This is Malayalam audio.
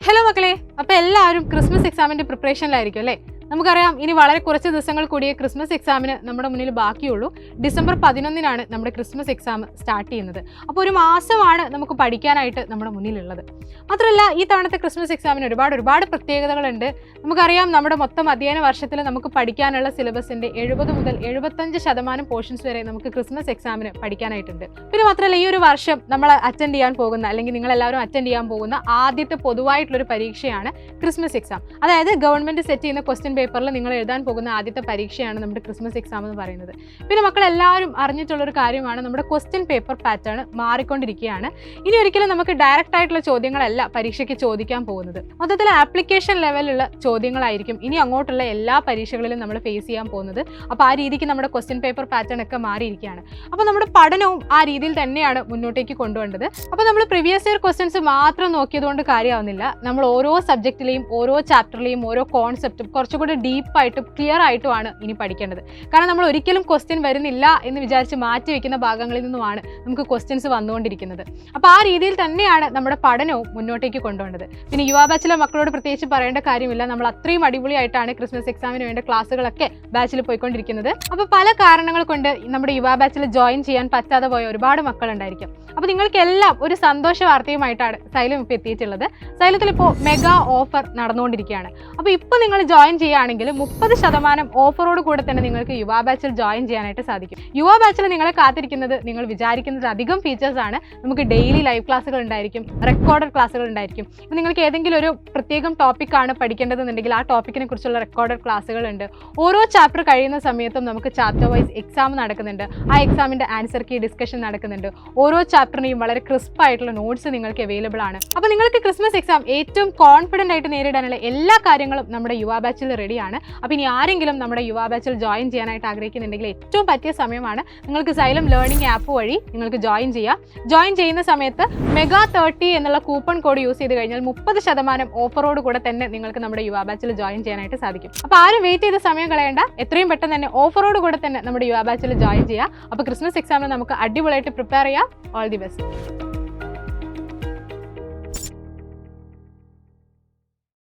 ഹലോ മക്കളെ, അപ്പോൾ എല്ലാവരും ക്രിസ്മസ് എക്സാമിൻ്റെ പ്രിപ്പറേഷനിലായിരിക്കും അല്ലേ? നമുക്കറിയാം ഇനി വളരെ കുറച്ച് ദിവസങ്ങൾ കൂടിയേ ക്രിസ്മസ് എക്സാമിന് നമ്മുടെ മുന്നിൽ ബാക്കിയുള്ളൂ. ഡിസംബർ 11 നമ്മുടെ ക്രിസ്മസ് എക്സാം സ്റ്റാർട്ട് ചെയ്യുന്നത്. അപ്പോൾ ഒരു മാസമാണ് നമുക്ക് പഠിക്കാനായിട്ട് നമ്മുടെ മുന്നിലുള്ളത്. മാത്രമല്ല ഈ തവണത്തെ ക്രിസ്മസ് എക്സാമിന് ഒരുപാട് പ്രത്യേകതകളുണ്ട്. നമുക്കറിയാം നമ്മുടെ മൊത്തം അധ്യയന വർഷത്തിൽ നമുക്ക് പഠിക്കാനുള്ള സിലബസിൻ്റെ 70 മുതൽ 75% പോർഷൻസ് വരെ നമുക്ക് ക്രിസ്മസ് എക്സാമിന് പഠിക്കാനായിട്ടുണ്ട്. പിന്നെ മാത്രമല്ല ഈ ഒരു വർഷം നമ്മൾ അറ്റൻഡ് ചെയ്യാൻ പോകുന്ന, അല്ലെങ്കിൽ നിങ്ങളെല്ലാവരും അറ്റൻഡ് ചെയ്യാൻ പോകുന്ന ആദ്യത്തെ പൊതുവായിട്ടുള്ളൊരു പരീക്ഷയാണ് ക്രിസ്മസ് എക്സാം. അതായത് ഗവൺമെൻറ് സെറ്റ് ചെയ്യുന്ന ക്വസ്റ്റ്യൻ പേപ്പറിൽ നിങ്ങൾ എഴുതാൻ പോകുന്ന ആദ്യത്തെ പരീക്ഷയാണ് നമ്മുടെ ക്രിസ്മസ് എക്സാം എന്ന് പറയുന്നത്. പിന്നെ മക്കളെല്ലാവരും അറിഞ്ഞിട്ടുള്ളൊരു കാര്യമാണ്, നമ്മുടെ ക്വസ്റ്റ്യൻ പേപ്പർ പാറ്റേൺ മാറിക്കൊണ്ടിരിക്കുകയാണ്. ഇനി ഒരിക്കലും നമുക്ക് ഡയറക്റ്റ് ആയിട്ടുള്ള ചോദ്യങ്ങളല്ല പരീക്ഷയ്ക്ക് ചോദിക്കാൻ പോകുന്നത്. മൊത്തത്തിൽ ആപ്ലിക്കേഷൻ ലെവലുള്ള ചോദ്യങ്ങളായിരിക്കും ഇനി അങ്ങോട്ടുള്ള എല്ലാ പരീക്ഷകളിലും നമ്മൾ ഫേസ് ചെയ്യാൻ പോകുന്നത്. അപ്പോൾ ആ രീതിക്ക് നമ്മുടെ ക്വസ്റ്റ്യൻ പേപ്പർ പാറ്റേൺ ഒക്കെ മാറിയിരിക്കുകയാണ്. അപ്പോൾ നമ്മുടെ പഠനവും ആ രീതിയിൽ തന്നെയാണ് മുന്നോട്ടേക്ക് കൊണ്ടുപോകേണ്ടത്. അപ്പോൾ നമ്മൾ പ്രീവിയസ് ഇയർ ക്വസ്റ്റ്യൻസ് മാത്രം നോക്കിയതുകൊണ്ട് കാര്യമാവുന്നില്ല. നമ്മൾ ഓരോ സബ്ജക്റ്റിലെയും ഓരോ ചാപ്റ്ററിലെയും ഓരോ കോൺസെപ്റ്റും കുറച്ചുകൂടി ഡീപ്പായിട്ടും ക്ലിയർ ആയിട്ടുമാണ് ഇനി പഠിക്കേണ്ടത്. കാരണം നമ്മൾ ഒരിക്കലും ക്വസ്റ്റ്യൻ വരുന്നില്ല എന്ന് വിചാരിച്ച് മാറ്റി വെക്കുന്ന ഭാഗങ്ങളിൽ നിന്നുമാണ് നമുക്ക് ക്വസ്റ്റ്യൻസ് വന്നുകൊണ്ടിരിക്കുന്നത്. അപ്പോൾ ആ രീതിയിൽ തന്നെയാണ് നമ്മുടെ പഠനവും മുന്നോട്ടേക്ക് കൊണ്ടുപോകേണ്ടത്. പിന്നെ യുവ ബാച്ചിലെ മക്കളോട് പ്രത്യേകിച്ച് പറയേണ്ട കാര്യമില്ല. നമ്മൾ അത്രയും അടിപൊളിയായിട്ടാണ് ക്രിസ്മസ് എക്സാമിന് വേണ്ട ക്ലാസ്സുകളൊക്കെ ബാച്ചിൽ പോയിക്കൊണ്ടിരിക്കുന്നത്. അപ്പോൾ പല കാരണങ്ങൾ കൊണ്ട് നമ്മുടെ യുവ ബാച്ചിൽ ജോയിൻ ചെയ്യാൻ പറ്റാതെ പോയ ഒരുപാട് മക്കളുണ്ടായിരിക്കും. അപ്പോൾ നിങ്ങൾക്കെല്ലാം ഒരു സന്തോഷ വാർത്തയുമായിട്ടാണ് സൈലം ഇപ്പോൾ എത്തിയിട്ടുള്ളത്. സൈലത്തിൽ ഇപ്പോൾ മെഗാ ഓഫർ നടന്നുകൊണ്ടിരിക്കുകയാണ്. അപ്പോൾ ഇപ്പോൾ നിങ്ങൾ ജോയിൻ ചെയ്യുകയാണെങ്കിൽ 30% ഓഫറോട് കൂടെ തന്നെ നിങ്ങൾക്ക് യുവ ബാച്ചിൽ ജോയിൻ ചെയ്യാനായിട്ട് സാധിക്കും. യുവ ബാച്ചിൽ നിങ്ങളെ കാത്തിരിക്കുന്നത് നിങ്ങൾ വിചാരിക്കുന്നത് അധികം ഫീച്ചേഴ്സാണ്. നമുക്ക് ഡെയിലി ലൈവ് ക്ലാസ്സുകൾ ഉണ്ടായിരിക്കും, റെക്കോർഡഡ് ക്ലാസ്സുകൾ ഉണ്ടായിരിക്കും. ഇപ്പോൾ നിങ്ങൾക്ക് ഏതെങ്കിലും ഒരു പ്രത്യേകം ടോപ്പിക്കാണ് പഠിക്കേണ്ടതെന്നുണ്ടെങ്കിൽ ആ ടോപ്പിക്കിനെ കുറിച്ചുള്ള റെക്കോർഡഡ് ക്ലാസ്സുകളുണ്ട്. ഓരോ ചാപ്റ്റർ കഴിയുന്ന സമയത്തും നമുക്ക് ചാപ്റ്റർ വൈസ് എക്സാം നടക്കുന്നുണ്ട്. ആ എക്സാമിൻ്റെ ആൻസർ കീ ഡിസ്കഷൻ നടക്കുന്നുണ്ട്. ഓരോ ചാപ്റ്ററിനെയും വളരെ ക്രിസ്പ് ആയിട്ടുള്ള നോട്ട്സ് നിങ്ങൾക്ക് അവൈലബിൾ ആണ്. അപ്പോൾ നിങ്ങൾക്ക് ക്രിസ്മസ് എക്സാം ഏറ്റവും കോൺഫിഡൻ്റ് ആയിട്ട് നേരിടാനുള്ള എല്ലാ കാര്യങ്ങളും നമ്മുടെ യുവ ബാച്ചിൽ റെഡിയാണ്. അപ്പോൾ ഇനി ആരെങ്കിലും നമ്മുടെ യുവ ബാച്ചിൽ ജോയിൻ ചെയ്യാനായിട്ട് ആഗ്രഹിക്കുന്നുണ്ടെങ്കിൽ ഏറ്റവും പറ്റിയ സമയമാണ്. നിങ്ങൾക്ക് സൈലം ലേണിംഗ് ആപ്പ് വഴി നിങ്ങൾക്ക് ജോയിൻ ചെയ്യാം. ജോയിൻ ചെയ്യുന്ന സമയത്ത് MEGA30 എന്നുള്ള കൂപ്പൺ കോഡ് യൂസ് ചെയ്ത് കഴിഞ്ഞാൽ 30% ഓഫറോട് കൂടെ തന്നെ നിങ്ങൾക്ക് നമ്മുടെ യുവ ബാച്ചിൽ ജോയിൻ ചെയ്യാനായിട്ട് സാധിക്കും. അപ്പോൾ ആരും വെയിറ്റ് ചെയ്ത് സമയം കളയേണ്ട, എത്രയും പെട്ടെന്ന് തന്നെ ഓഫറോട് കൂടെ തന്നെ നമ്മുടെ യുവ ബാച്ചിൽ ജോയിൻ ചെയ്യാം. അപ്പോൾ ക്രിസ്മസ് എക്സാമിന് നമുക്ക് അടിപൊളിയായിട്ട് പ്രിപ്പയർ ചെയ്യാം. All the best.